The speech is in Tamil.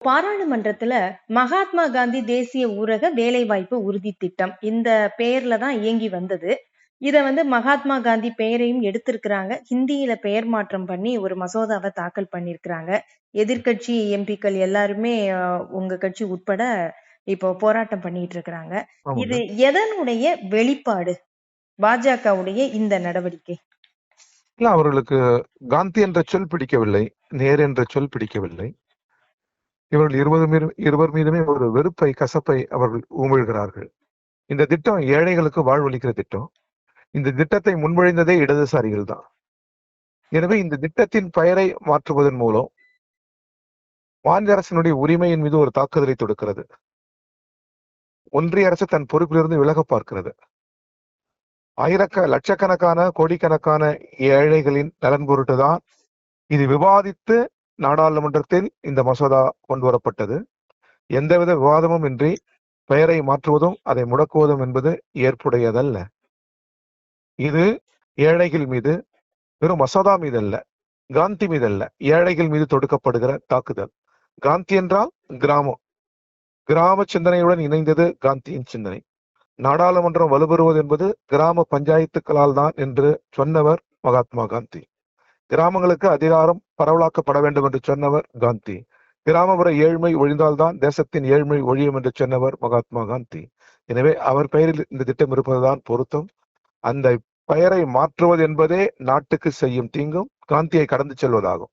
பாராளுமன்றத்துல மகாத்மா காந்தி தேசிய ஊரக வேலைவாய்ப்பு உறுதி திட்டம் இந்த பெயர்ல தான் இயங்கி வந்தது. இத மகாத்மா காந்தி பெயரையும் எடுத்திருக்கிறாங்க. ஹிந்தியில பெயர் மாற்றம் பண்ணி ஒரு மசோதாவை தாக்கல் பண்ணியிருக்கிறாங்க. எதிர்க்கட்சி எம்பிக்கள் எல்லாருமே உங்க கட்சி உட்பட இப்போ போராட்டம் பண்ணிட்டு இருக்கிறாங்க. இது எதனுடைய வெளிப்பாடு? பாஜகவுடைய இந்த நடவடிக்கை? இல்ல, அவர்களுக்கு காந்தி என்ற சொல் பிடிக்கவில்லை, நேரு என்ற சொல் பிடிக்கவில்லை. இவர்கள் இருவர் மீதுமே ஒரு வெறுப்பை, கசப்பை அவர்கள் உமிழ்கிறார்கள். இந்த திட்டம் ஏழைகளுக்கு வாழ்வளிக்கிற திட்டம். இந்த திட்டத்தை முன்மொழிந்ததே இடதுசாரிகள் தான். எனவே இந்த திட்டத்தின் பெயரை மாற்றுவதன் மூலம் மாநில அரசினுடைய உரிமையின் மீது ஒரு தாக்குதலை தொடுக்கிறது. ஒன்றிய அரசு தன் பொறுப்பிலிருந்து விலக பார்க்கிறது. லட்சக்கணக்கான கோடிக்கணக்கான ஏழைகளின் நலன் பொருட்டுதான் இது விவாதித்து நாடாளுமன்றத்தில் இந்த மசோதா கொண்டு வரப்பட்டது. எந்தவித விவாதமும் இன்றி பெயரை மாற்றுவதும் அதை முடக்குவதும் என்பது ஏற்புடையதல்ல. இது ஏழைகள் மீது, வெறும் மசோதா மீது அல்ல, காந்தி மீது அல்ல, ஏழைகள் மீது தொடுக்கப்படுகிற தாக்குதல். காந்தி என்றால் கிராமம், கிராம சிந்தனையுடன் இணைந்தது காந்தியின் சிந்தனை. நாடாளுமன்றம் வலுப்பெறுவது என்பது கிராம பஞ்சாயத்துக்களால் தான் என்று சொன்னவர் மகாத்மா காந்தி. கிராமங்களுக்கு அதிகாரம் பரவலாக்கப்பட வேண்டும் என்று சொன்னவர் காந்தி. கிராமப்புற ஏழ்மை ஒழிந்தால்தான் தேசத்தின் ஏழ்மை ஒழியும் என்று சொன்னவர் மகாத்மா காந்தி. எனவே அவர் பெயரில் இந்த திட்டம் இருப்பதுதான் பொருத்தம். அந்த பெயரை மாற்றுவது என்பதே நாட்டுக்கு செய்யும் தீங்கும், காந்தியை கடந்து செல்வதாகும்.